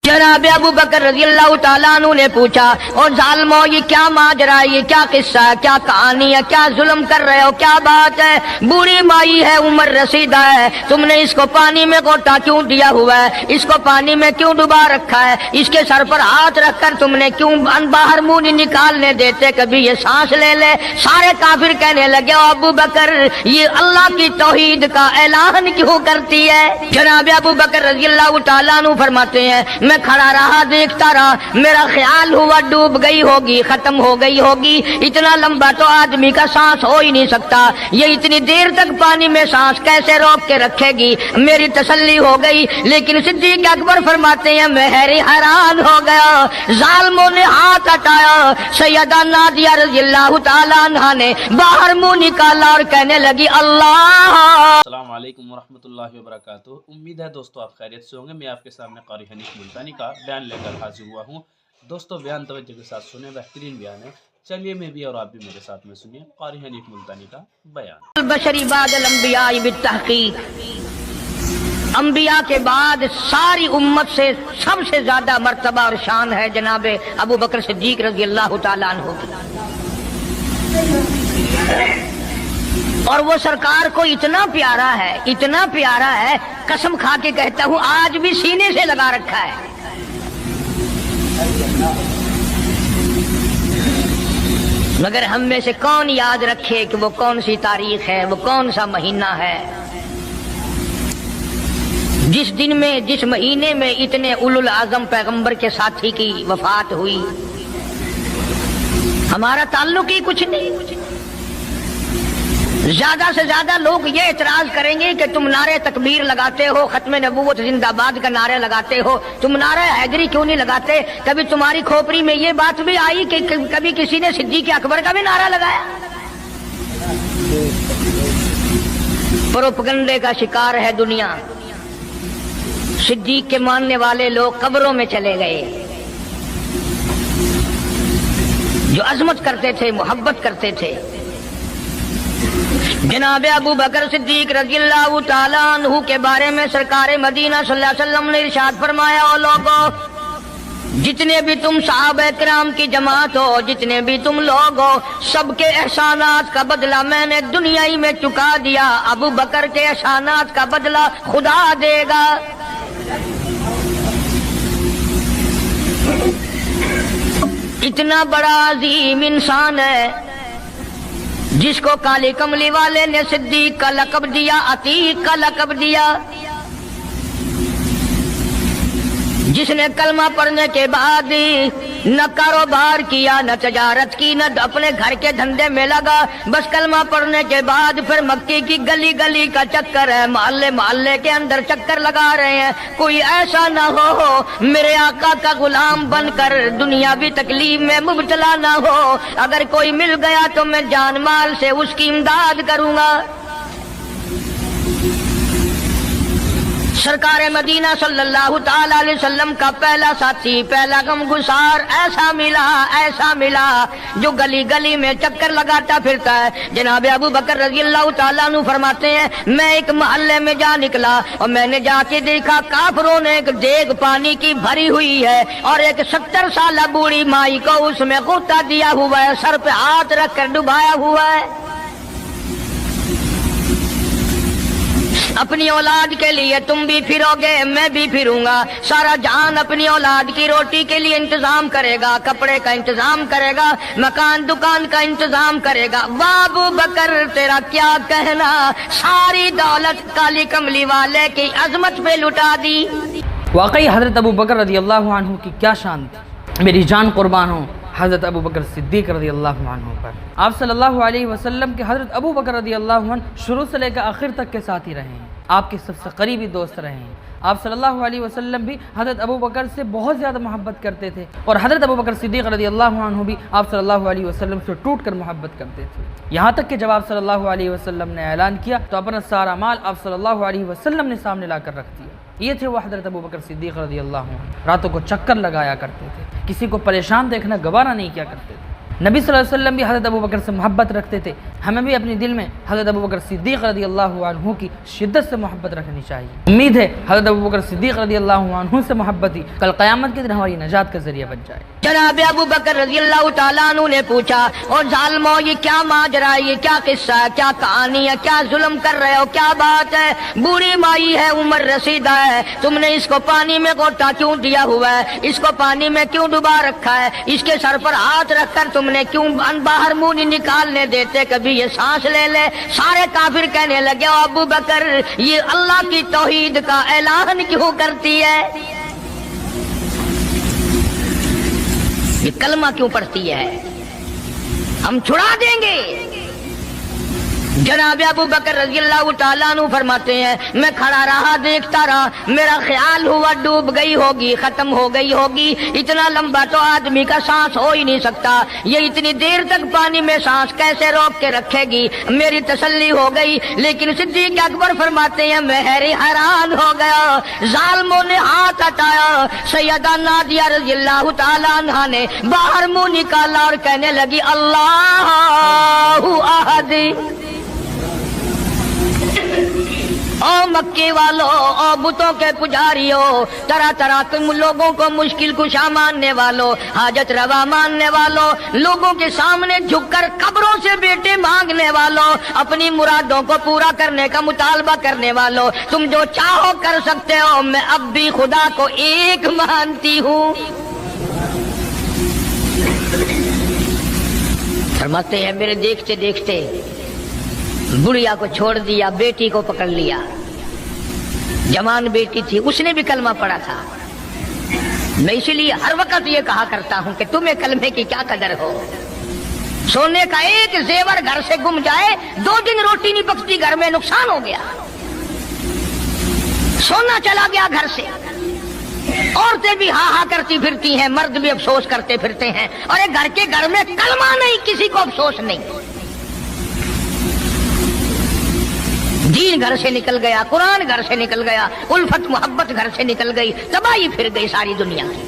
जनाब अबू बकर रजी अल्लाह तआला अन्हु ने पूछा, और जालिमो ये क्या माजरा है, ये क्या किस्सा है, क्या कहानी है, क्या जुल्म कर रहे हो, क्या बात है? बूढ़ी माई है, उम्र रसीदा है, तुमने इसको पानी में गोटा क्यों दिया हुआ है, इसको पानी में क्यों डुबा रखा है, इसके सर पर हाथ रखकर तुमने क्यों बाहर मुंह नहीं निकालने देते, कभी ये सांस ले ले। सारे काफिर कहने लगे, अबू बकर ये अल्लाह की तौहीद का ऐलान क्यों करती है? जनाब अबू बकर रजी अल्लाह तआला अन्हु फरमाते हैं, मैं खड़ा रहा, देखता रहा, मेरा ख्याल हुआ डूब गई होगी, खत्म हो गई होगी। इतना लंबा तो आदमी का सांस हो ही नहीं सकता, ये इतनी देर तक पानी में सांस कैसे रोक के रखेगी? मेरी तसल्ली हो गई। लेकिन सिद्दीक अकबर फरमाते हैं, मैं हैरान हो गया। जालिमों ने हाथ हटाया, सैयदा नादिया रज़ी अल्लाह तआला अन्हा ने बाहर मुंह निकाला और कहने लगी, अल्लाह। अस्सलाम वालेकुम वरहमतुल्लाहि वबरकातुहू। उम्मीद है दोस्तों आप खैरियत से होंगे। मैं आपके सामने कारी हनीफ मुल्तानी का बयान लेकर हाजिर हुआ हूँ। दोस्तों बयान तवज्जो के साथ सुने, बेहतरीन बयान है। चलिए मैं भी और आप भी मेरे साथ में सुनिए कारी हनीफ मुल्तानी का बयान। बशरी बादल अंबिया बित्तहकीक, अंबिया के बाद सारी उम्मत से सबसे ज्यादा मर्तबा और शान है जनाब अबू बकर सिद्दीक रज़ी अल्लाह तआला अन्हु की। और वो सरकार को इतना प्यारा है, इतना प्यारा है, कसम खा के कहता हूँ आज भी सीने से लगा रखा है। मगर हम में से कौन याद रखे कि वो कौन सी तारीख है, वो कौन सा महीना है जिस दिन में, जिस महीने में इतने उलुल आजम पैगंबर के साथी की वफात हुई। हमारा ताल्लुक ही कुछ नहीं। ज्यादा से ज्यादा लोग ये एतराज करेंगे कि तुम नारे तकबीर लगाते हो, खत्मे नबूवत जिंदाबाद का नारे लगाते हो, तुम नारे हैदरी क्यों नहीं लगाते? कभी तुम्हारी खोपड़ी में ये बात भी आई कि कभी किसी ने सिद्दीक अकबर का भी नारा लगाया? प्रोपगंडे का शिकार है दुनिया। सिद्दीक के मानने वाले लोग कब्रों में चले गए। जो अजमत करते थे, मोहब्बत करते थे। जनाब अबू बकर सिद्दीक रज़ियल्लाहु ताला अन्हु के बारे में सरकार मदीना सल्लल्लाहु अलैहि वसल्लम ने इरशाद फरमाया, ओ लोगो, जितने भी तुम सहाबा किराम की जमात हो, जितने भी तुम लोग हो, सबके एहसानात का बदला मैंने दुनिया ही में चुका दिया। अबू बकर के एहसानात का बदला खुदा देगा। इतना बड़ा अजीम इंसान है जिसको काली कमली वाले ने सिद्दीक का लक़ब दिया, अतीक का लक़ब दिया, जिसने कलमा पढ़ने के बाद न कारोबार किया, न तजारत की, न अपने घर के धंधे में लगा, बस कलमा पढ़ने के बाद फिर मक्के की गली गली का चक्कर है, मोहल्ले मोहल्ले के अंदर चक्कर लगा रहे हैं। कोई ऐसा ना हो मेरे आका का गुलाम बनकर दुनियावी तकलीफ में मुब्तला ना हो। अगर कोई मिल गया तो मैं जान माल से उसकी इमदाद करूंगा। सरकार मदीना सल्लल्लाहु ताला अलैहि वसल्लम का पहला साथी, पहला गमगुसार ऐसा मिला जो गली गली में चक्कर लगाता फिरता है। जनाब अबू बकर रज़ी अल्लाह ताला अन्हु फरमाते हैं, मैं एक मोहल्ले में जा निकला और मैंने जाके देखा काफिरों ने एक देग पानी की भरी हुई है और एक 70 साल बूढ़ी माई को उसमें गोता दिया हुआ है, सर पे हाथ रख कर डुबाया हुआ है। अपनी औलाद के लिए तुम भी फिरोगे, मैं भी फिरूंगा। सारा जहान अपनी औलाद की रोटी के लिए इंतजाम करेगा, कपड़े का इंतजाम करेगा, मकान दुकान का इंतजाम करेगा। अबू बकर तेरा क्या कहना, सारी दौलत काली कमली वाले की अजमत पे लुटा दी। वाकई हजरत अबू बकर रज़ी अल्लाह अन्हु की क्या शान थी। मेरी जान कुर्बान हो हज़रत अबू बकर सिद्दीक रज़ी अल्लाह अन्हु पर। आप सल्लल्लाहु अलैहि वसल्लम के हज़रत अबू बकर रज़ी अल्लाह अन्हु शुरू से लेकर आखिर तक के साथ ही रहे हैं, आपके सबसे करीबी दोस्त रहे हैं। आप सल्लल्लाहु अलैहि वसल्लम भी हज़रत अबू बकर से बहुत ज़्यादा मोहब्बत करते थे और हज़रत अबू बकर सिद्दीक रज़ी अल्लाह अन्हु भी आप सल्लल्लाहु अलैहि वसल्लम से टूट कर मोहब्बत करते थे। यहाँ तक कि जब आप सल्लल्लाहु अलैहि वसल्लम ने ऐलान किया तो अपना सारा माल आप सल्लल्लाहु अलैहि वसल्लम ने सामने ला कर रख दिया। ये थे वो हज़रत अबू बकर सिद्दीक रज़ी अल्लाह अन्हु। रातों को चक्कर लगाया करते थे, किसी को परेशान देखना गवारा नहीं किया करते थे। नबी सल्लल्लाहु अलैहि वसल्लम भी हज़रत अबू बकर से मोहब्बत रखते थे। हमें भी अपने दिल में हज़रत अबू बकर सिद्दीक़ रज़ियल्लाहु अन्हु की शिद्दत से मोहब्बत रखनी चाहिए। उम्मीद है हज़रत अबू बकर सिद्दीक़ रज़ियल्लाहु अन्हु से मोहब्बत ही कल क़यामत के दिन हमारी नजात का ज़रिया बन जाए। जनाब अबू बकर रज़ियल्लाहु ताला अन्हु ने पूछा, और जालिमो ये क्या माजरा है, ये क्या किस्सा है, क्या कहानी है, क्या जुल्म कर रहे हो, क्या बात है? बूढ़ी माई है, उम्र रसीदा है, तुमने इसको पानी में गोटा क्यों दिया हुआ है, इसको पानी में क्यों डुबा रखा है, इसके सर पर हाथ रखकर तुमने क्यों बाहर मुंह नहीं निकालने देते, कभी ये सांस ले ले। सारे काफिर कहने लगे, अबू बकर ये अल्लाह की तौहीद का ऐलान क्यों करती है, ये कलमा क्यों पढ़ती है, हम छुड़ा देंगे। जनाब अबू बकर रज़ियल्लाहु ताला अन्हु फरमाते हैं, मैं खड़ा रहा, देखता रहा, मेरा ख्याल हुआ डूब गई होगी, खत्म हो गई होगी। इतना लंबा तो आदमी का सांस हो ही नहीं सकता, ये इतनी देर तक पानी में सांस कैसे रोक के रखेगी। मेरी तसल्ली हो गई, लेकिन सिद्दीक़ अकबर फरमाते हैं, मैं हैरान हो गया। जालिमों ने हाथ हटाया, सैयदा नादिया रज़ियल्लाहु ताला अन्हा ने बाहर मुंह निकाला और कहने लगी, अल्लाहु अहद। ओ मक्के वालों, ओ बुतों के पुजारियों, तरह तरह तुम लोगों को मुश्किल कुशा मानने वालों, हाजत रवा मानने वालों, लोगों के सामने झुककर कब्रों से बेटे मांगने वालों, अपनी मुरादों को पूरा करने का मुतालबा करने वालों, तुम जो चाहो कर सकते हो, मैं अब भी खुदा को एक मानती हूँ। फरमाते हैं, मेरे देखते देखते बुढ़िया को छोड़ दिया, बेटी को पकड़ लिया। जवान बेटी थी, उसने भी कलमा पढ़ा था। मैं इसीलिए हर वक्त ये कहा करता हूं कि तुम्हें कलमे की क्या कदर हो। सोने का एक जेवर घर से गुम जाए, 2 दिन रोटी नहीं पकती, घर में नुकसान हो गया। सोना चला गया घर से, औरतें भी हा करती फिरती हैं, मर्द भी अफसोस करते फिरते हैं, और एक घर के घर में कलमा नहीं, किसी को अफसोस नहीं। दीन घर से निकल गया, कुरान घर से निकल गया, उल्फत मोहब्बत घर से निकल गई, तबाही फिर गई सारी दुनिया की।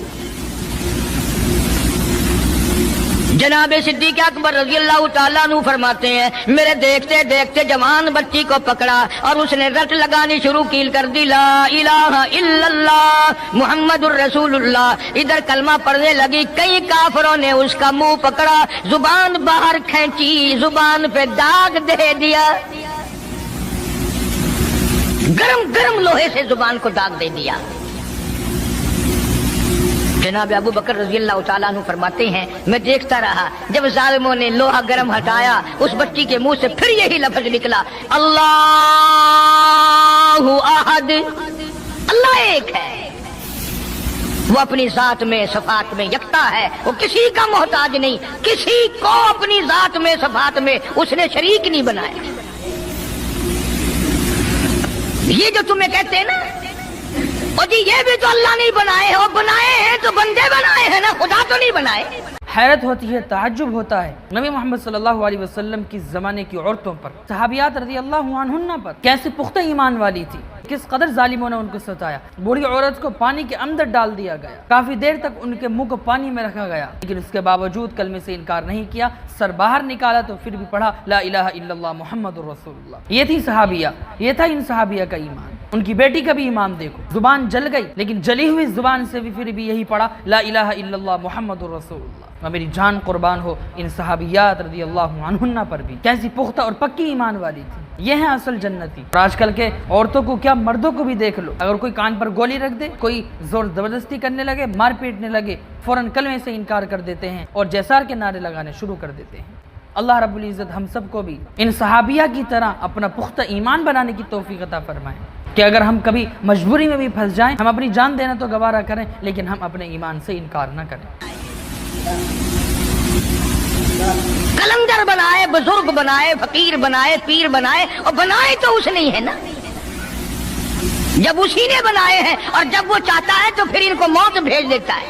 जनाब सिद्दीक़ अकबर रज़ियल्लाहु ताला अन्हु फरमाते हैं, मेरे देखते देखते जवान बच्ची को पकड़ा और उसने रट लगानी शुरू की कर दी, ला इलाहा इल्लल्लाह मुहम्मदुर रसूलुल्लाह। इधर कलमा पढ़ने लगी, कई काफिरों ने उसका मुंह पकड़ा, जुबान बाहर खींची, जुबान पे दाग दे दिया, गरम गरम लोहे से जुबान को दाग दे दिया। जनाब अबू बकर रज़ियल्लाहु ताला अन्हु फरमाते हैं, मैं देखता रहा, जब जालिमों ने लोहा गरम हटाया, उस बच्ची के मुंह से फिर यही लफ्ज निकला, अल्लाहु अहद। अल्लाह एक है, वो अपनी जात में सफात में यकता है, वो किसी का मोहताज नहीं, किसी को अपनी जात में सफात में उसने शरीक नहीं बनाया। ये जो तुम्हें कहते हैं ना, और जी ये भी तो अल्लाह नहीं बनाए, और बनाए हैं तो बंदे बनाए हैं ना, खुदा तो नहीं बनाए। हैरत होती है, ताज्जुब होता है नबी मोहम्मद सल्लल्लाहु अलैहि वसल्लम की ज़माने की औरतों पर, सहाबियात रज़ियल्लाहु अन्हुन्ना पर कैसे पुख्ता ईमान वाली थी, किस कदर जालिमों ने उनको सताया। बूढ़ी औरत को पानी के अंदर डाल दिया गया, काफी देर तक उनके मुंह को पानी में रखा गया, लेकिन उसके बावजूद कलमे से इनकार नहीं किया। सर बाहर निकाला तो फिर भी पढ़ा, ला इलाहा इल्लल्लाह मुहम्मदुर रसूलुल्लाह। ये थी सहाबिया, ये था इन सहाबिया का ईमान। उनकी बेटी का भी ईमान देखो, जुबान जल गई, लेकिन जली हुई जुबान से भी फिर भी यही पढ़ा, ला इलाहा इल्लल्लाह मुहम्मदुर रसूलुल्लाह। और मेरी जान कुर्बान हो इन सहाबियात रज़ियल्लाहु अन्हुन्ना पर भी, कैसी पुख्ता और पक्की ईमान वाली थी। ये है असल जन्नती। और आजकल के औरतों को क्या, मर्दों को भी देख लो, अगर कोई कान पर गोली रख दे, कोई जोर जबरदस्ती करने लगे, मार पीटने लगे, फौरन कलमे से इनकार कर देते हैं और जैसार के नारे लगाने शुरू कर देते हैं। अल्लाह रब्बुल इज़्ज़त हम सबको भी इन सहाबिया की तरह अपना पुख्ता ईमान बनाने की तौफीक अता फरमाए, कि अगर हम कभी मजबूरी में भी फंस जाएं, हम अपनी जान देना तो गवारा करें, लेकिन हम अपने ईमान से इनकार न करें। कलंदर बनाए, बुजुर्ग बनाए, फकीर बनाए, पीर बनाए, और बनाए तो उसने ही है ना। जब उसी ने बनाए हैं और जब वो चाहता है तो फिर इनको मौत भेज देता है।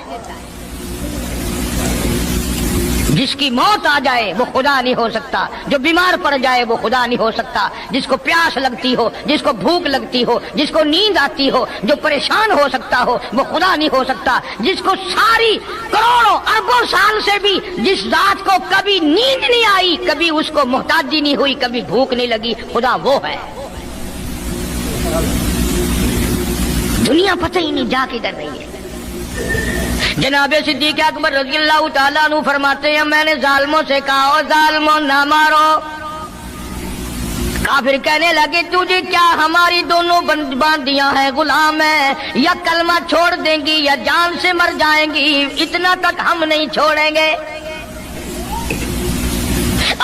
جس کی موت آ جائے وہ خدا نہیں ہو سکتا، جو بیمار پڑ جائے وہ خدا نہیں ہو سکتا، جس کو پیاس لگتی ہو، جس کو بھوک لگتی ہو، جس کو نیند آتی ہو، جو پریشان ہو سکتا ہو وہ خدا نہیں ہو سکتا، جس کو ساری کروڑوں اربوں سال سے بھی جس ذات کو کبھی نیند نہیں آئی، کبھی اس کو محتاجی نہیں ہوئی، کبھی بھوک نہیں لگی، خدا وہ ہے۔ دنیا پتہ ہی نہیں جا کدھر رہی ہے۔ جناب صدیق اکبر رضی اللہ تعالیٰ عنہ فرماتے ہیں میں نے ظالموں سے کہا او ظالموں نہ مارو۔ کافر کہنے لگے تجھے کیا ہماری دونوں باندیاں ہیں غلام ہیں، یا کلمہ چھوڑ دیں گی یا جان سے مر جائیں گی، اتنا تک ہم نہیں چھوڑیں گے۔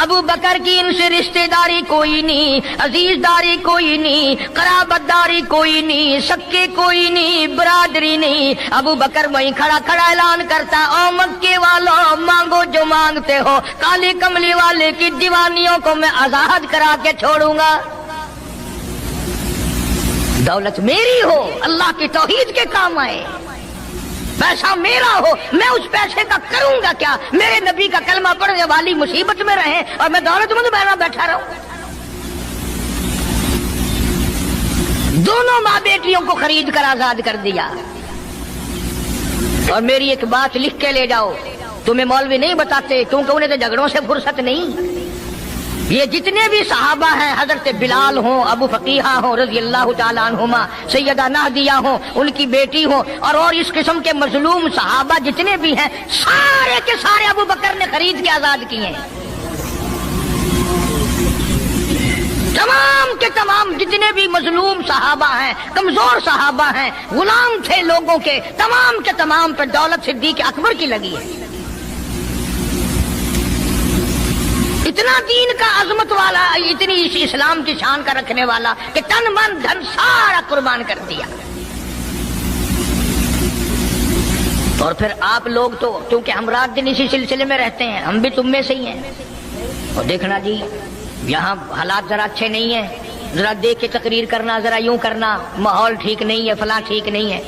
ابو بکر کی ان سے رشتہ داری کوئی نہیں، عزیز داری کوئی نہیں، قرابت داری کوئی نہیں، سکے کوئی نہیں، برادری نہیں۔ ابو بکر وہیں کھڑا کھڑا اعلان کرتا او مکے والوں مانگو جو مانگتے ہو، کالی کملی والے کی دیوانیوں کو میں آزاد کرا کے چھوڑوں گا۔ دولت میری ہو، اللہ کی توحید کے کام آئے، پیسہ میرا ہو، میں اس پیسے کا کروں گا کیا؟ میرے نبی کا کلمہ پڑھنے والی مصیبت میں رہے اور میں دولت مند بہنا بیٹھا رہوں۔ دونوں ماں بیٹیوں کو خرید کر آزاد کر دیا۔ اور میری ایک بات لکھ کے لے جاؤ، تمہیں مولوی نہیں بتاتے کیونکہ انہیں تو جھگڑوں سے فرصت نہیں۔ یہ جتنے بھی صحابہ ہیں، حضرت بلال ہوں، ابو فقیہہ ہوں رضی اللہ تعالیٰ عنہما، سیدہ نہدیہ ہوں، ان کی بیٹی ہوں، اور اس قسم کے مظلوم صحابہ جتنے بھی ہیں، سارے کے سارے ابو بکر نے خرید کے آزاد کیے ہیں۔ تمام کے تمام جتنے بھی مظلوم صحابہ ہیں، کمزور صحابہ ہیں، غلام تھے لوگوں کے، تمام کے تمام پر دولت صدیق اکبر کی لگی ہے۔ اتنا دین کا عظمت والا، اتنی اسلام کی شان کا رکھنے والا کہ تن من دھن سارا قربان کر دیا۔ اور پھر آپ لوگ تو کیونکہ ہم رات دن اسی سلسلے میں رہتے ہیں، ہم بھی تم میں سے ہی ہیں، اور دیکھنا جی یہاں حالات ذرا اچھے نہیں ہیں، ذرا دیکھ کے تقریر کرنا، ذرا یوں کرنا، ماحول ٹھیک نہیں ہے، فلاں ٹھیک نہیں ہے۔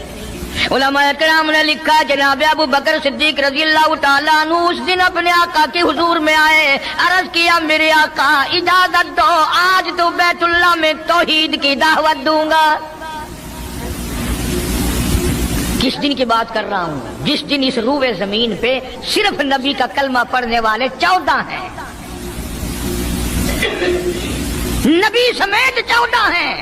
علماء کرام نے لکھا جناب ابو بکر صدیق رضی اللہ تعالیٰ عنہ اس دن اپنے آقا کے حضور میں آئے، عرض کیا میرے آقا اجازت دو، آج تو بیت اللہ میں توحید کی دعوت دوں گا۔ کس دن کی بات کر رہا ہوں؟ جس دن اس روئے زمین پہ صرف نبی کا کلمہ پڑھنے والے 14 ہیں، نبی سمیت 14 ہیں۔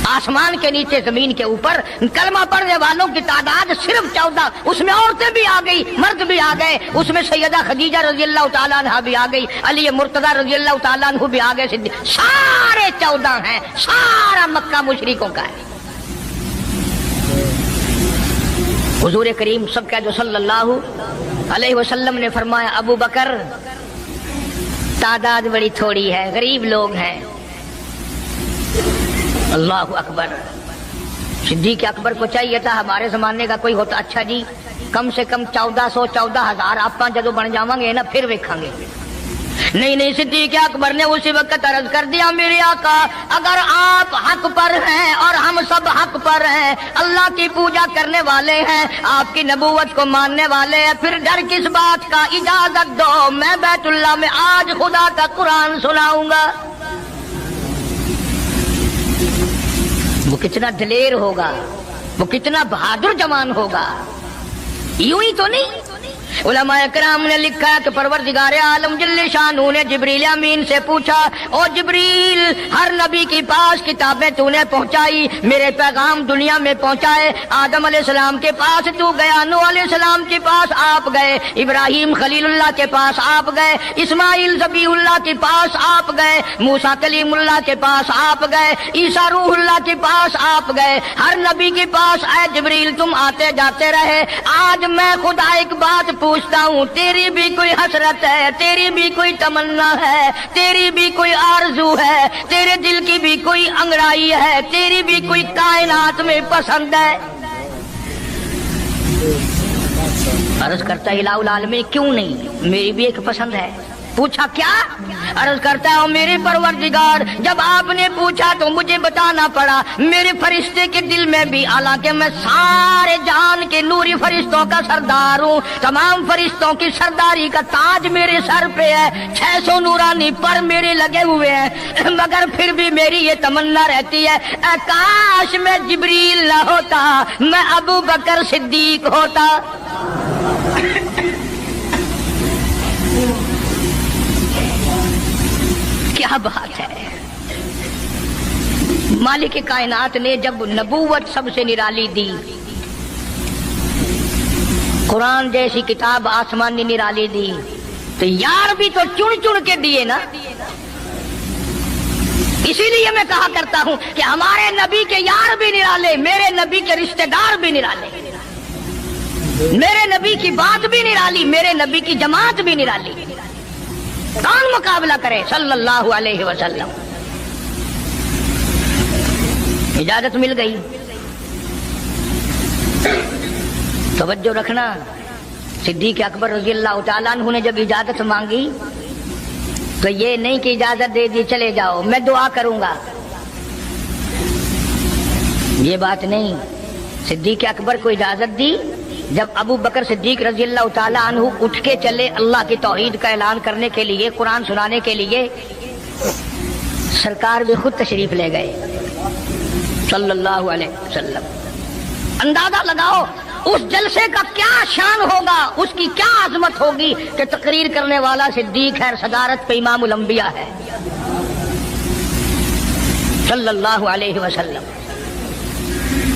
آسمان کے نیچے زمین کے اوپر کلمہ پڑھنے والوں کی تعداد صرف 14، اس میں عورتیں بھی آ گئی، مرد بھی آ گئے، اس میں سیدہ خدیجہ رضی اللہ تعالیٰ عنہ بھی آ گئی، علی مرتضیٰ رضی اللہ تعالیٰ عنہ بھی آ گئے، سارے 14 ہیں، سارا مکہ مشرکوں کا ہے۔ حضور کریم سب کا جو صلی اللہ علیہ وسلم نے فرمایا ابو بکر تعداد بڑی تھوڑی ہے، غریب لوگ ہیں۔ اللہ اکبر۔ صدیق اکبر کو چاہیے تھا ہمارے زمانے کا کوئی ہوتا اچھا جی کم سے کم 1400-14,000 آپ جدو بن جاواں گے نا پھر ویکھاں گے۔ نہیں، صدیق اکبر نے اسی وقت عرض کر دیا میرے آقا اگر آپ حق پر ہیں اور ہم سب حق پر ہیں، اللہ کی پوجا کرنے والے ہیں، آپ کی نبوت کو ماننے والے ہیں، پھر ڈر کس بات کا؟ اجازت دو میں بیت اللہ میں آج خدا کا قرآن سناؤں گا۔ وہ کتنا دلیر ہوگا، وہ کتنا بہادر جوان ہوگا، یوں ہی تو نہیں۔ علماء کرام نے لکھا کہ پروردگار عالم جل شانہ نے جبریل امین سے پوچھا او جبریل ہر نبی کے پاس کتابیں تو نے پہنچائی، میرے پیغام دنیا میں پہنچائے، آدم علیہ السلام کے پاس تو گیا، نوح علیہ السلام کے پاس آپ گئے، ابراہیم خلیل اللہ کے پاس آپ گئے، اسماعیل ذبیح اللہ کے پاس آپ گئے، موسیٰ کلیم اللہ کے پاس آپ گئے، عیسیٰ روح اللہ کے پاس آپ گئے، ہر نبی کے پاس اے جبریل تم آتے جاتے رہے۔ آج میں خدا ایک بات پوچھتا ہوں، تیری بھی کوئی حسرت ہے، تیری بھی کوئی تمنا ہے، تیری بھی کوئی آرزو ہے، تیرے دل کی بھی کوئی انگڑائی ہے، تیری بھی کوئی کائنات میں پسند ہے؟ عرض کرتا الہ العالمین کیوں نہیں، میری بھی ایک پسند ہے، पूछा क्या? अर्ज करता हूँ मेरे परवरदिगार, जब आपने पूछा तो मुझे बताना पड़ा। मेरे फरिश्ते के दिल में भी, हालांकि मैं सारे जहान के नूरी फरिश्तों का सरदार हूँ, तमाम फरिश्तों की सरदारी का ताज मेरे सर पे है, 600 नूरानी पर मेरे लगे हुए हैं, मगर फिर भी मेरी ये तमन्ना रहती है, काश मैं जिब्रील न होता, मैं अबू बकर सिद्दीक होता। क्या बात है। मालिक कायनात ने जब नबूवत सबसे निराली दी, कुरान जैसी किताब आसमान ने निराली दी, तो यार भी तो चुन चुन के दिए ना। इसीलिए मैं कहा करता हूं कि हमारे नबी के यार भी निराले, मेरे नबी के रिश्तेदार भी निराले, मेरे नबी की बात भी निराली, मेरे नबी की जमात भी निराली। कौन मुकाबला करे सल्लल्लाहु अलैहि वसल्लम। इजाजत मिल गई। तवज्जो रखना, सिद्दीक अकबर रज़ियल्लाहु ताला अन्हु ने जब इजाजत मांगी तो ये नहीं कि इजाजत दे दी चले जाओ, मैं दुआ करूंगा, ये बात नहीं। सिद्दीक अकबर को इजाजत दी। जब अबू बकर सिद्दीक रज़ियल्लाहु ताला अन्हु उठ के चले अल्लाह की तौहीद का ऐलान करने के लिए, कुरान सुनाने के लिए, सरकार भी खुद तशरीफ ले गए सल्लल्लाहु अलैहि वसल्लम। अंदाजा लगाओ उस जलसे का क्या शान होगा, उसकी क्या आजमत होगी कि तकरीर करने वाला सिद्दीक है, सदारत पे इमामुल अंबिया है सल्लल्लाहु अलैहि वसल्लम।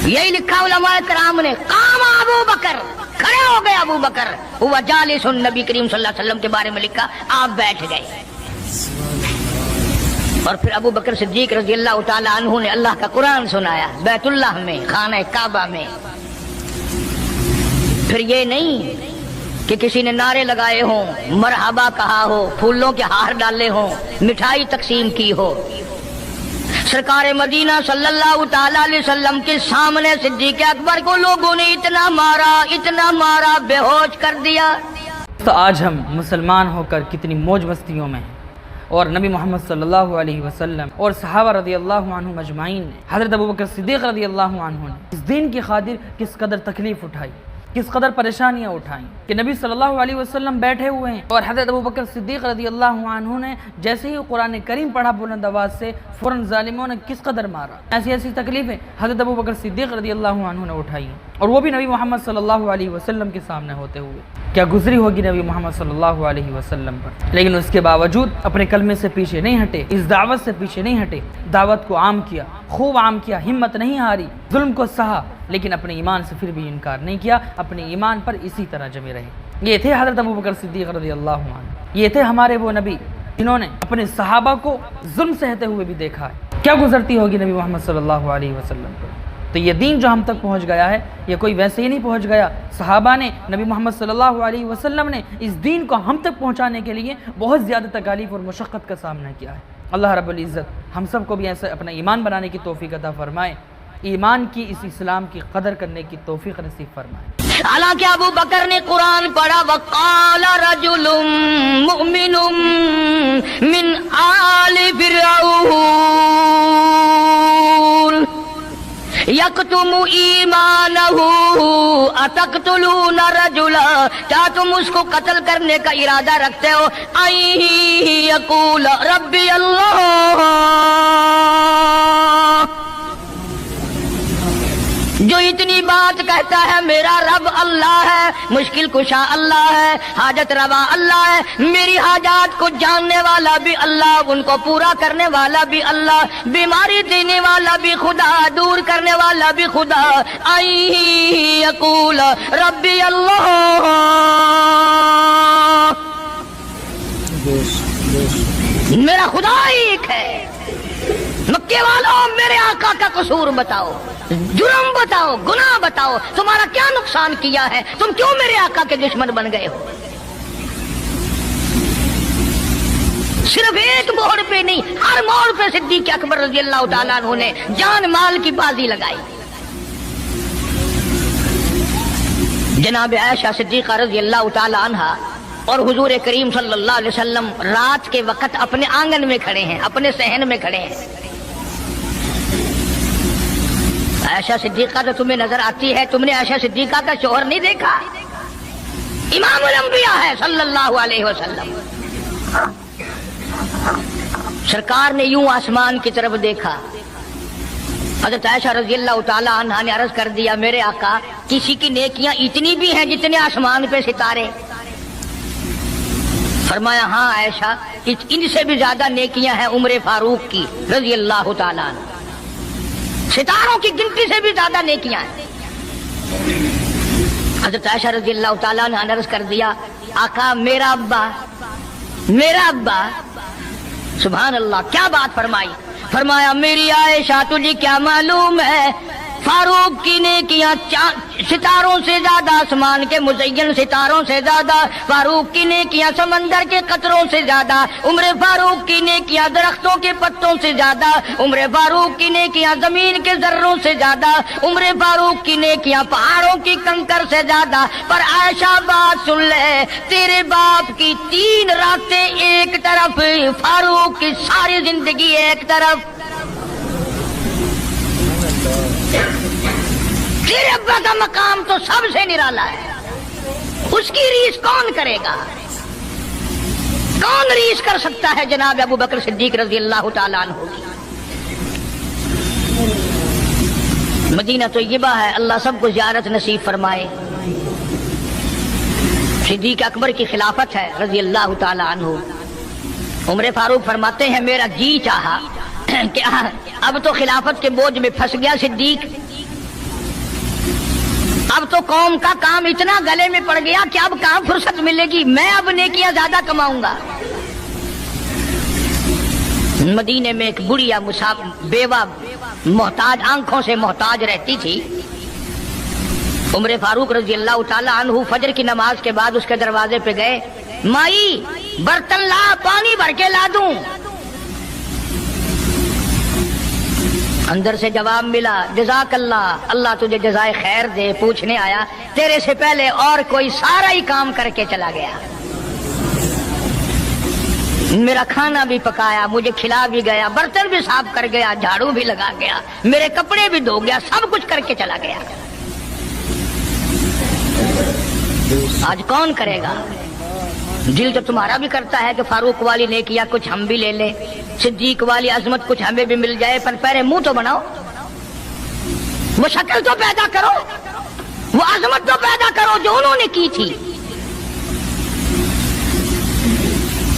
यही लिखा उलमाए कराम ने, काम अबू बकर, खड़े हो गए अबू बकर, हुआ जालिसुन, नबी करीम सल्लल्लाहु अलैहि वसल्लम के बारे में लिखा, आप बैठ गए। और फिर अबू बकर सिद्दीक रज़ियल्लाहु ताला अन्हु ने अल्लाह का कुरान सुनाया बैतुल्लाह में, खाना काबा में। फिर ये नहीं कि किसी ने नारे लगाए हों, मरहबा कहा हो, फूलों के हार डाले हों, मिठाई तकसीम की हो। सरकार मदीना सल्लल्लाहु ताला अलैहि वसल्लम के सामने सिद्दीक अकबर को लोगों ने इतना मारा, बेहोश कर दिया। तो आज हम मुसलमान होकर कितनी मौज मस्तियों में हैं, और नबी मोहम्मद सल्लल्लाहु अलैहि वसल्लम और सहाबा रज़ियल्लाहु अन्हुम अजमाइन ने, हज़रत अबू बकर सिद्दीक़ रज़ियल्लाहु अन्हु ने इस दीन की खातिर किस कदर तकलीफ उठाई, किस कदर परेशानियां उठाई कि नबी सल्लल्लाहु अलैहि वसल्लम बैठे हुए हैं और हज़रत अबू बकर सिद्दीक़ रज़ियल्लाहु अन्हु ने जैसे ही कुरान करीम पढ़ा बुलंद आवाज़ से, फ़ौरन ज़ालिमों ने किस कदर मारा। ऐसी ऐसी तकलीफ़ें हज़रत अबू बकर सिद्दीक़ रज़ियल्लाहु अन्हु ने उठाई, और वो भी नबी मोहम्मद सल्लल्लाहु अलैहि वसल्लम के सामने होते हुए। क्या गुजरी होगी नबी मोहम्मद सल्लल्लाहु अलैहि वसल्लम पर, लेकिन उसके बावजूद अपने कलमे से पीछे नहीं हटे, इस दावत से पीछे नहीं हटे, दावत को आम किया, खूब आम किया, हिम्मत नहीं हारी, जुल्म को सहा, लेकिन अपने ईमान से फिर भी इनकार नहीं किया, अपने ईमान पर इसी तरह जमे रहे। ये थे हज़रत अबू बकर सिद्दीक़ रज़ियल्लाहु अन्हु, ये थे हमारे वो नबी जिन्होंने अपने सहाबा को जुल्म सहते हुए भी देखा है। क्या गुजरती होगी नबी मोहम्मद सल्लल्लाहु अलैहि वसल्लम पर। तो ये दीन जो हम तक पहुंच गया है, ये कोई वैसे ही नहीं पहुंच गया। सहाबा ने, नबी मोहम्मद सल्लल्लाहु अलैहि वसल्लम ने इस दीन को हम तक पहुंचाने के लिए बहुत ज़्यादा तकालीफ और मुशक्क़त का सामना किया है। अल्लाह रब्बुल इज़्ज़त हम सब को भी ऐसे अपना ईमान बनाने की तौफीक अता फरमाए, ईमान की, इस इस्लाम की कदर करने की तौफीक नसीब फरमाए। हालांकि अबू बकर ने कुरान पढ़ा, वक़ाला रजुलुम मुमिनुम मिन आलि फिरऔन यक्तुमु ईमानहु अतक़्तुलूना रजुला, क्या तुम उसको कत्ल करने का इरादा रखते हो? आई यक़ूल रब्बी अल्लाह, जो इतनी बात कहता है मेरा रब अल्लाह है, मुश्किल कुशा अल्लाह है, हाजत रवा अल्लाह है, मेरी हाजात को जानने वाला भी अल्लाह, उनको पूरा करने वाला भी अल्लाह, बीमारी देने वाला भी खुदा, दूर करने वाला भी खुदा। आई यक़ूल रब्बी अल्लाह, मेरा खुदा एक है। मक्के वालों, मेरे आका का कसूर बताओ, जुर्म बताओ, गुनाह बताओ, तुम्हारा क्या नुकसान किया है, तुम क्यों मेरे आका के दुश्मन बन गए हो? सिर्फ एक मोड़ पे नहीं, हर मोड़ पे सिद्दीक अकबर रज़ियल्लाहु ताला अन्हु ने जान माल की बाजी लगाई। जनाब आयशा सिद्दीक़ा रज़ियल्लाहु ताला अन्हा اور حضور کریم صلی اللہ علیہ وسلم رات کے وقت اپنے آنگن میں کھڑے ہیں، اپنے صحن میں کھڑے ہیں۔ عائشہ صدیقہ تو تمہیں نظر آتی ہے، تم نے عائشہ صدیقہ کا شوہر نہیں دیکھا؟ امام الانبیاء ہے صلی اللہ علیہ وسلم۔ سرکار نے یوں آسمان کی طرف دیکھا، حضرت عائشہ رضی اللہ تعالی عنہا نے عرض کر دیا میرے آقا کسی کی نیکیاں اتنی بھی ہیں جتنے آسمان پہ ستارے؟ فرمایا ہاں عائشہ، ان سے بھی زیادہ نیکیاں ہیں عمر فاروق کی رضی اللہ تعالی عنہ، ستاروں کی گنتی سے بھی زیادہ نیکیاں ہیں۔ حضرت عائشہ رضی اللہ تعالیٰ عنہ نے عرض کر دیا آقا میرا ابا، سبحان اللہ کیا بات فرمائی، فرمایا میری عائشہ تجھے کیا معلوم ہے فاروق کی نیکیاں ستاروں سے زیادہ، آسمان کے مزین ستاروں سے زیادہ، فاروق کی نیکیاں سمندر کے قطروں سے زیادہ، عمر فاروق کی نیکیاں درختوں کے پتوں سے زیادہ، عمر فاروق کی نیکیاں زمین کے ذروں سے زیادہ، عمر فاروق کی نیکیاں پہاڑوں کی کنکر سے زیادہ۔ پر عائشہ بات سن لے، تیرے باپ کی 3 راتیں ایک طرف، فاروق کی ساری زندگی ایک طرف۔ تیرے ابا کا مقام تو سب سے نرالا ہے، اس کی ریس کون کرے گا؟ کون ریس کر سکتا ہے جناب ابو بکر صدیق رضی اللہ تعالیٰ عنہ کی؟ مدینہ طیبہ ہے، اللہ سب کو زیارت نصیب فرمائے۔ صدیق اکبر کی خلافت ہے رضی اللہ تعالیٰ عنہ۔ عمر فاروق فرماتے ہیں میرا جی چاہا کہ اب تو خلافت کے بوجھ میں پھنس گیا صدیق، اب تو قوم کا کام اتنا گلے میں پڑ گیا کہ اب کہاں فرصت ملے گی، میں اب نیکیاں زیادہ کماؤں گا۔ مدینے میں ایک بڑھیا بیوہ محتاج، آنکھوں سے محتاج رہتی تھی۔ عمر فاروق رضی اللہ تعالی عنہ فجر کی نماز کے بعد اس کے دروازے پہ گئے، مائی برتن لا، پانی بھر کے لا دوں؟ اندر سے جواب ملا جزاک اللہ، اللہ تجھے جزائے خیر دے، پوچھنے آیا تیرے سے پہلے اور کوئی سارا ہی کام کر کے چلا گیا، میرا کھانا بھی پکایا، مجھے کھلا بھی گیا، برتن بھی صاف کر گیا، جھاڑو بھی لگا گیا، میرے کپڑے بھی دھو گیا، سب کچھ کر کے چلا گیا۔ آج کون کرے گا؟ دل تو تمہارا بھی کرتا ہے کہ فاروق والی نیکیاں کچھ ہم بھی لے لیں، صدیق والی عظمت کچھ ہمیں بھی مل جائے، پر پہلے منہ تو بناؤ، وہ شکل تو پیدا کرو، وہ عظمت تو پیدا کرو جو انہوں نے کی تھی۔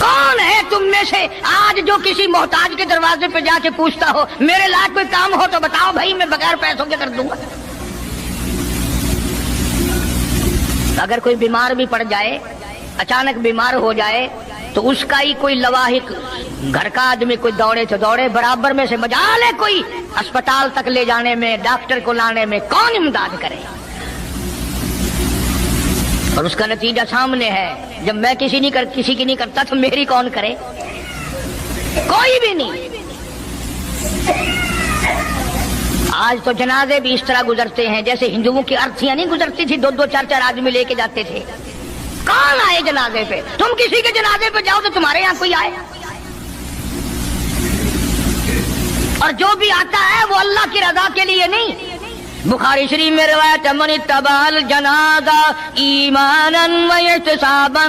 کون ہے تم میں سے آج جو کسی محتاج کے دروازے پہ جا کے پوچھتا ہو میرے لائق کوئی کام ہو تو بتاؤ بھائی، میں بغیر پیسوں کے کر دوں گا؟ اگر کوئی بیمار بھی پڑ جائے، اچانک بیمار ہو جائے، تو اس کا ہی کوئی لواحق، گھر کا آدمی کوئی دوڑے تو دوڑے، برابر میں سے مجال ہے کوئی اسپتال تک لے جانے میں، ڈاکٹر کو لانے میں، کون امداد کرے؟ اور اس کا نتیجہ سامنے ہے، جب میں کسی کی نہیں کرتا تو میری کون کرے؟ کوئی بھی نہیں۔ آج تو جنازے بھی اس طرح گزرتے ہیں جیسے ہندوؤں کی ارتھیاں نہیں گزرتی تھی، 2 4 آدمی لے کے جاتے تھے۔ کون آئے جنازے پہ؟ تم کسی کے جنازے پہ جاؤ تو تمہارے یہاں کوئی آئے، اور جو بھی آتا ہے وہ اللہ کی رضا کے لیے نہیں۔ بخاری شریف میں روایت ہے، من اتبع الجنازہ ایمانا واحتسابا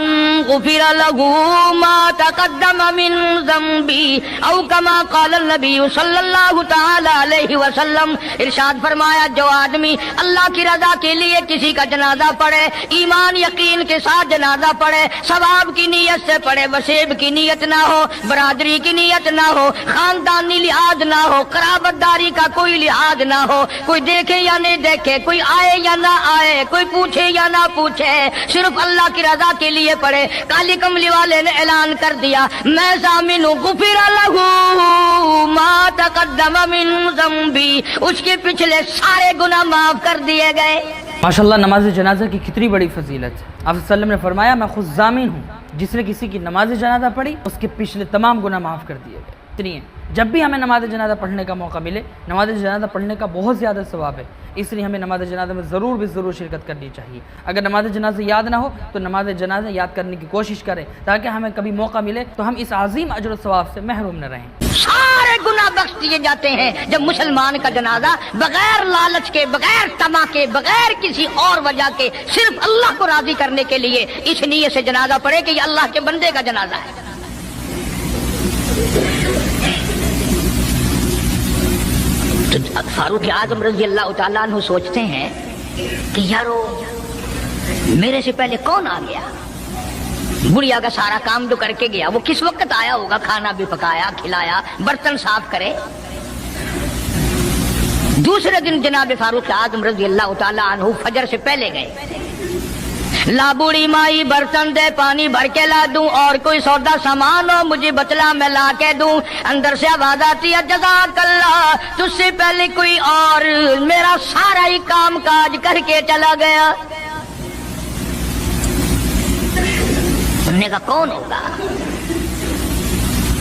غفر له ما تقدم من ذنبه او کما قال النبی صلی اللہ تعالی علیہ وسلم۔ ارشاد فرمایا جو آدمی اللہ کی رضا کے لیے کسی کا جنازہ پڑھے، ایمان یقین کے ساتھ جنازہ پڑھے، ثواب کی نیت سے پڑھے، وسیب کی نیت نہ ہو، برادری کی نیت نہ ہو، خاندانی لحاظ نہ ہو، قرابت داری کا کوئی لحاظ نہ ہو، کوئی دیکھے یا نہیں دیکھے، کوئی آئے یا نہ آئے، کوئی پوچھے یا نہ پوچھے، صرف اللہ کی رضا کے لیے پڑھے۔ کالی کملی والے نے اعلان کر دیا، میں ضامن ہوں، غفر لہ ما تقدم من ذنبی، اس کے پچھلے سارے گناہ معاف کر دیے گئے۔ ماشاءاللہ نماز جنازہ کی کتنی بڑی فضیلت ہے۔ آپ صلی اللہ علیہ وسلم نے فرمایا میں خود ضامن ہوں، جس نے کسی کی نماز جنازہ پڑھی اس کے پچھلے تمام گناہ معاف کر دیے گئے۔ اتنی ہے जब भी हमें नमाज जनाजा पढ़ने का मौका मिले, नमाज जनाजा पढ़ने का बहुत ज़्यादा सवाब है, इसलिए हमें नमाज जनाजा में ज़रूर शिरकत करनी चाहिए। अगर नमाज जनाजा याद ना हो तो नमाज जनाजा याद करने की कोशिश करें, ताकि हमें कभी मौका मिले तो हम इस अजीम अजर सवाब से महरूम न रहें। सारे गुनाह बख्श दिए जाते हैं जब मुसलमान का जनाजा बगैर लालच के, बगैर तमा के, बगैर किसी और वजह के, सिर्फ अल्लाह को राजी करने के लिए इस नियत से जनाजा पढ़े कि ये अल्लाह के बंदे का जनाजा है। तो फारूक आजम रजी अल्लाह तआला अन्हु सोचते हैं कि यारो मेरे से पहले कौन आ गया, बुढ़िया का सारा काम जो करके गया वो किस वक्त आया होगा, खाना भी पकाया, खिलाया, बर्तन साफ करे। दूसरे दिन जनाब फारूक आजम रजी अल्लाह तआला अन्हु फजर से पहले गए। ला बूढ़ी माई बर्तन दे, पानी भर के ला दूं, और कोई सौदा सामान हो मुझे बतला मैं ला के दूं। अंदर से आवाज आती है जज़ाकल्लाह, तुझसे पहले कोई और मेरा सारा ही काम काज करके चला गया। सुनने का कौन होगा।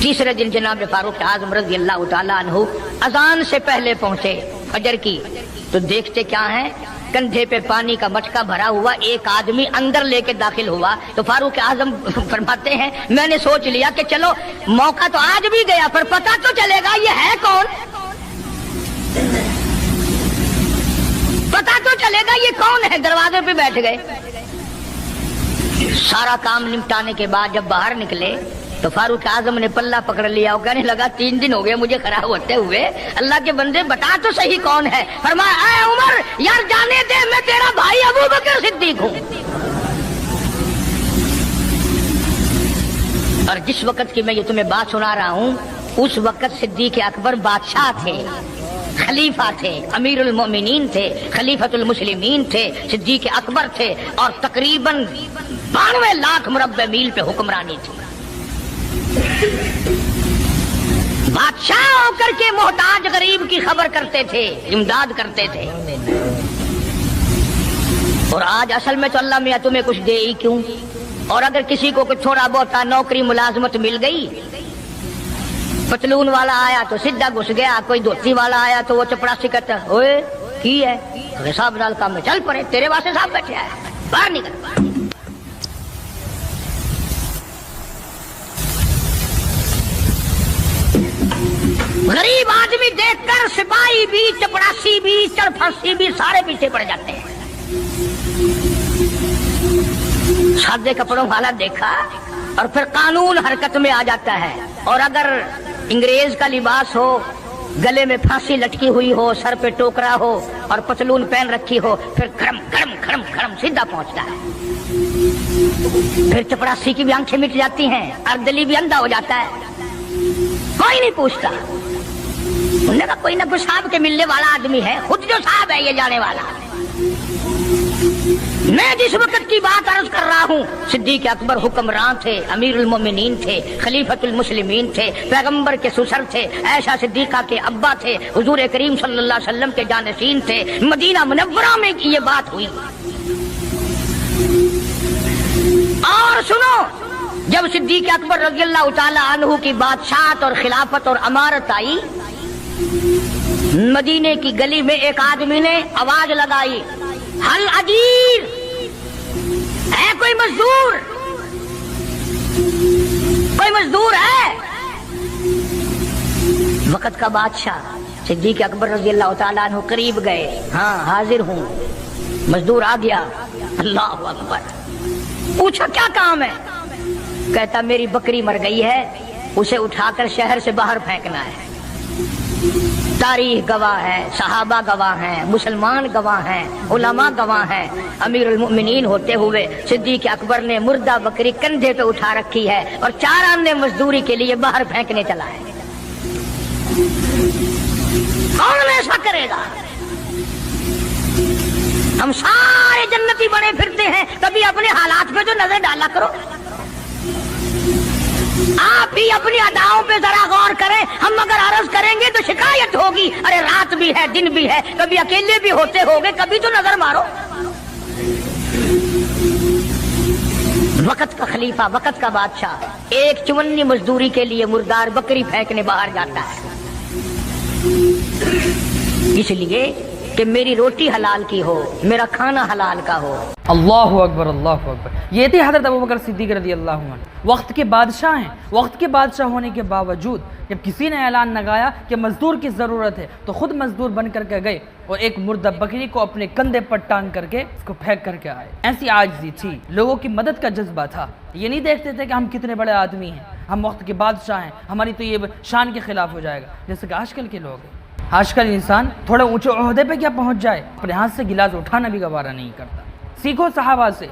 तीसरे दिन जनाब फारूक आजम रज़ी अल्लाह तआला अन्हु अजान से पहले पहुंचे फजर की, तो देखते क्या है, कंधे पे पानी का मटका भरा हुआ एक आदमी अंदर लेके दाखिल हुआ। तो फारूक आजम फरमाते हैं मैंने सोच लिया कि चलो मौका तो आज भी गया, पर पता तो चलेगा ये है कौन, पता तो चलेगा ये कौन है। दरवाजे पे बैठ गए। सारा काम निपटाने के बाद जब बाहर निकले तो फारूक आजम ने पल्ला पकड़ लिया और कहने लगा 3 दिन हो गए मुझे खड़ा होते हुए, अल्लाह के बंदे बता तो सही कौन है। फरमाया ऐ उमर यार जाने दे, मैं तेरा भाई अबू बकर सिद्दीक हूँ। और जिस वक्त की मैं ये तुम्हें बात सुना रहा हूँ उस वक्त सिद्दीक अकबर बादशाह थे, खलीफा थे, अमीरुल मोमिनीन थे, खलीफतुल मुस्लिमीन थे, सिद्दीक अकबर थे, और तकरीबन 92 लाख मुरब्बे मील पे हुक्मरानी थी। बादशाह होकर के मोहताज गरीब की खबर करते थे, इमदाद करते थे। और आज असल में तो अल्लाह मियां तुम्हें कुछ दे ही क्यों, और अगर किसी को कुछ थोड़ा बहुत नौकरी मुलाजमत मिल गई, पतलून वाला आया तो सीधा घुस गया, कोई धोती वाला आया तो वो चपड़ासी कहता ओए की है तो हिसाब डाल काम में चल पड़े, तेरे वास्ते साहब बैठे आए, बाहर निकल। गरीब आदमी देखकर सिपाही भी, चपड़ासी भी, चरफसी भी सारे पीछे पड़ जाते हैं। सादे कपड़ों वाला देखा और फिर कानून हरकत में आ जाता है। और अगर अंग्रेज का लिबास हो, गले में फांसी लटकी हुई हो, सर पे टोकरा हो और पतलून पहन रखी हो, फिर खड़म खड़म खड़म खड़म सीधा पहुंचता है। फिर चपड़ासी की भी आंखें मिट जाती हैं, अर्दली भी अंधा हो जाता है, कोई नहीं पूछता। उन्होंने कहा कोई ना कोई साहब के मिलने वाला आदमी है, खुद जो साहब है ये जाने वाला। मैं जिस वक्त की बात अर्ज कर रहा हूँ सिद्दीक अकबर हुक्मरान थे, अमीरुल मोमिनीन थे, खलीफतुल मुस्लिमीन थे, पैगंबर के सुसर थे, ऐशा सिद्दीका के अब्बा थे, हुजूर करीम सल्लल्लाहु अलैहि वसल्लम के जानशीन थे। मदीना मुनव्वरा में ये बात हुई। और सुनो, जब सिद्दीक अकबर रज़ियल्लाहु ताला अन्हु की बादशाहत और खिलाफत और अमारत आई, मदीने की गली में एक आदमी ने आवाज लगाई, हल अजीर है कोई मजदूर, कोई मजदूर है। वक्त का बादशाह सिद्दीक अकबर रज़ियल्लाहु ताला अन्हु करीब गए, हाँ हाजिर हूँ। मजदूर आ गया, अल्लाहु अकबर। पूछा क्या काम है? कहता मेरी बकरी मर गई है, उसे उठाकर शहर से बाहर फेंकना है। तारीख गवाह है, सहाबा गवाह हैं, मुसलमान गवाह हैं, उलमा गवाह हैं। अमीरुल मोमिनीन होते हुए सिद्दीक अकबर ने मुर्दा बकरी कंधे पे उठा रखी है और 4 आने मजदूरी के लिए बाहर फेंकने चला है। कौन ऐसा करेगा? हम सारे जन्नती बने फिरते हैं, कभी अपने हालात पे तो नजर डाला करो। आप भी अपनी अदाओं पे जरा गौर करें। हम अगर अर्ज करेंगे तो शिकायत होगी, अरे रात भी है दिन भी है, कभी अकेले भी होते होंगे, कभी तो नजर मारो। वक्त का खलीफा, वक्त का बादशाह एक चुवन्नी मजदूरी के लिए मुर्दार बकरी फेंकने बाहर जाता है, इसलिए कि मेरी रोटी हलाल की हो, मेरा खाना हलाल का हो। अल्लाहु अकबर, अल्लाहु अकबर। ये थे हज़रत अबू बकर सिद्दीक़ रज़ियल्लाहु अन्हु, वक्त के बादशाह हैं। वक्त के बादशाह होने के बावजूद जब किसी ने ऐलान लगाया कि मज़दूर की ज़रूरत है तो ख़ुद मज़दूर बन करके गए और एक मुर्दा बकरी को अपने कंधे पर टांग करके उसको फेंक करके आए। ऐसी आजिज़ी थी, लोगों की मदद का जज्बा था। ये नहीं देखते थे कि हम कितने बड़े आदमी हैं, हम वक्त के बादशाह हैं, हमारी तो ये शान के ख़िलाफ़ हो जाएगा, जैसे कि आजकल के लोग हैं। आजकल इंसान थोड़े ऊंचे ओहदे पे क्या पहुंच जाए, अपने हाथ से गिलास उठाना भी गवारा नहीं करता। सीखो सहाबा से,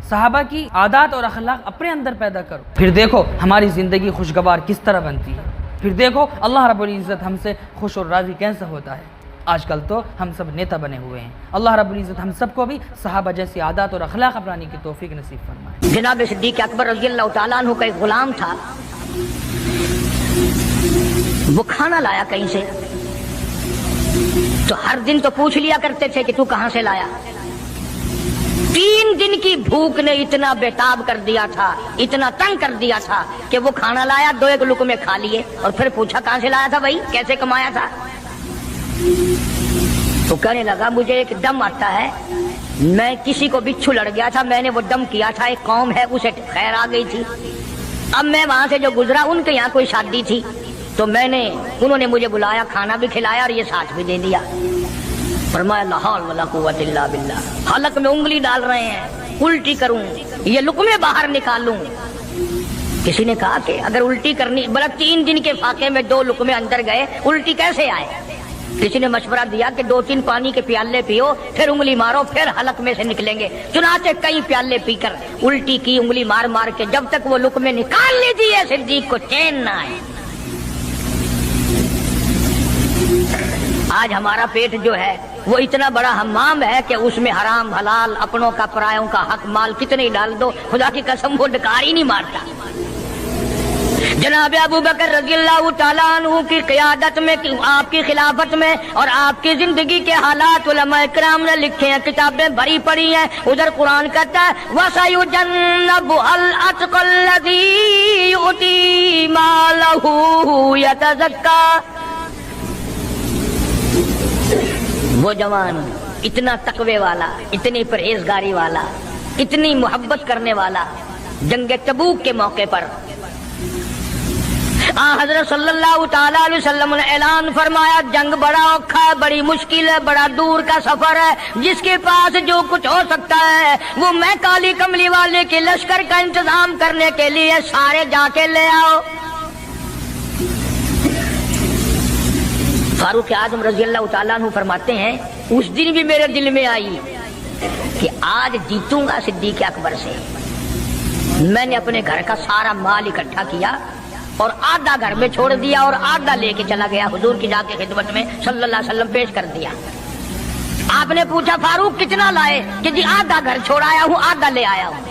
सहाबा की आदत और अखलाक अपने अंदर पैदा करो, फिर देखो हमारी ज़िंदगी खुशगवार किस तरह बनती है, फिर देखो अल्लाह रब्बुल इज़्ज़त हमसे खुश और राज़ी कैसे होता है। आजकल तो हम सब नेता बने हुए हैं। अल्लाह रब्बुल इज़्ज़त हम सबको भी सहाबा जैसी आदत और अखलाक अपनाने की तौफीक नसीब फरमाए। जनाब सिद्दीक़ अकबर रज़ियल्लाहु ताला अन्हु का एक गुलाम था, वो खाना लाया कहीं से, तो हर दिन तो पूछ लिया करते थे कि तू कहां से लाया। 3 दिन की भूख ने इतना बेताब कर दिया था, इतना तंग कर दिया था कि वो खाना लाया, 2 लुकमे खा लिए और फिर पूछा कहां से लाया था भाई, कैसे कमाया था। तो कहने लगा मुझे एक दम आता है, मैं किसी को बिच्छू लड़ गया था, मैंने वो दम किया था, एक कौम है उसे खैर आ गई थी। अब मैं वहां से जो गुजरा उनके यहाँ कोई शादी थी, तो उन्होंने मुझे बुलाया, खाना भी खिलाया और ये साथ भी दे दिया। फरमाया ला हौल वला कुव्वत इल्ला बिल्लाह। हलक में उंगली डाल रहे हैं, उल्टी करूं, ये लुकमे बाहर निकालूं। किसी ने कहा कि अगर उल्टी करनी, बोला 3 दिन के फाके में 2 लुकमे अंदर गए, उल्टी कैसे आए। किसी ने मशवरा दिया कि 2-3 पानी के प्याले पियो, फिर उंगली मारो, फिर हलक में से निकलेंगे। चुनाचे कई प्याले पीकर उल्टी की, उंगली मार मार के, जब तक वो लुकमे निकाल लीजिए सिद्दीक को चैन ना आए। आज हमारा पेट जो है वो इतना बड़ा हम्माम है कि उसमें हराम हलाल, अपनों का परायों का हक माल कितने ही डाल दो, खुदा की कसम वो डकार ही नहीं मारता। जनाब अबू बकर रज़ियल्लाहु ताला अन्हु की क़ियादत में, आपकी खिलाफत में और आपकी जिंदगी के हालात उलमा इकराम ने लिखे हैं, किताबें भरी पड़ी हैं। उधर कुरान कहता है वसयुजन्नबुल अत्क़ल्लज़ी युती मालहु यतज़क्का। वो जवान इतना तकवे वाला, इतनी परहेजगारी वाला, इतनी मोहब्बत करने वाला, जंग तबूक के मौके पर हज़रत सल्लल्लाहु ताला अलैहि वसल्लम ने ऐलान फरमाया, जंग बड़ा औखा है, बड़ी मुश्किल है, बड़ा दूर का सफर है, जिसके पास जो कुछ हो सकता है वो मैं काली कमली वाले के लश्कर का इंतजाम करने के लिए सारे जाके ले आओ। फारूक आज़म रज़ियल्लाहु ताला अन्हु फरमाते हैं, उस दिन भी मेरे दिल में आई कि आज जीतूंगा सिद्दीक़ अकबर से। मैंने अपने घर का सारा माल इकट्ठा किया और आधा घर में छोड़ दिया और आधा लेके चला गया हुजूर की जाके खिदमत में सल्लल्लाहु अलैहि वसल्लम पेश कर दिया। आपने पूछा फारूक कितना लाए, कि जी आधा घर छोड़ाया हूँ, आधा ले आया हूँ।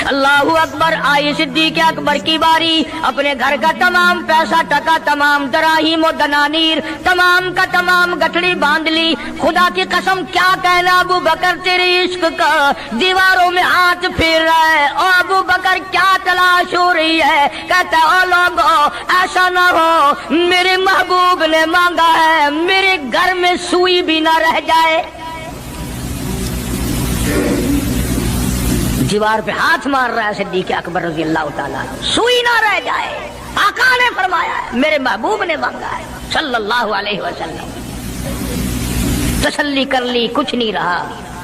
अल्लाहू अकबर। आई सिद्दीक़ अकबर की बारी, अपने घर का तमाम पैसा टका, तमाम दराहिम और दनानीर, तमाम का तमाम गठड़ी बांध ली। खुदा की कसम क्या कहना अबू बकर, तेरे इश्क का दीवारों में हाथ फेर रहा है। ओ अबू बकर क्या तलाश हो रही है? कहता ओ लोगों ऐसा ना हो, मेरे महबूब ने मांगा है मेरे घर में सुई भी ना रह जाए। दीवार पे हाथ मार रहा है सिद्दीक़ अकबर रज़ी अल्लाह ताला, सुई ना रह जाए। आका ने फरमाया है, मेरे महबूब ने मांगा है सल्लल्लाहु अलैहि वसल्लम। तसल्ली कर ली, कुछ नहीं रहा।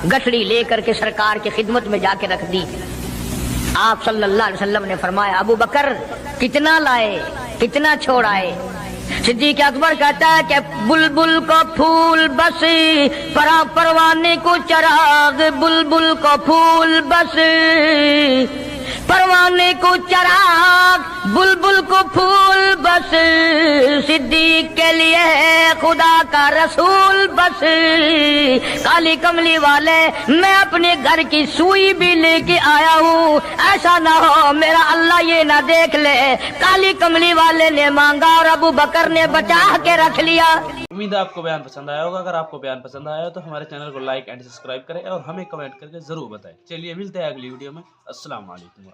गठड़ी लेकर के सरकार की खिदमत में जाके रख दी। आप सल्लल्लाहु अलैहि वसल्लम ने फरमाया, अबू बकर कितना लाए, कितना छोड़ाए? सिद्दीक़ अकबर कहता है कि बुलबुल को फूल बस, परवाने को चराग, बुलबुल को फूल बस, परवाने को चराग, बुलबुल को फूल बस, सिद्दीक के लिए खुदा का रसूल बस। काली कमली वाले मैं अपने घर की सुई भी लेके आया हूँ, ऐसा ना हो मेरा अल्लाह ये ना देख ले काली कमली वाले ने मांगा और अबू बकर ने बचा के रख लिया। उम्मीद है आपको बयान पसंद आया होगा। अगर आपको बयान पसंद आया तो हमारे चैनल को लाइक एंड सब्सक्राइब करें और हमें कमेंट करके जरूर बताएं। चलिए मिलते हैं अगली वीडियो में। अस्सलाम वालेकुम।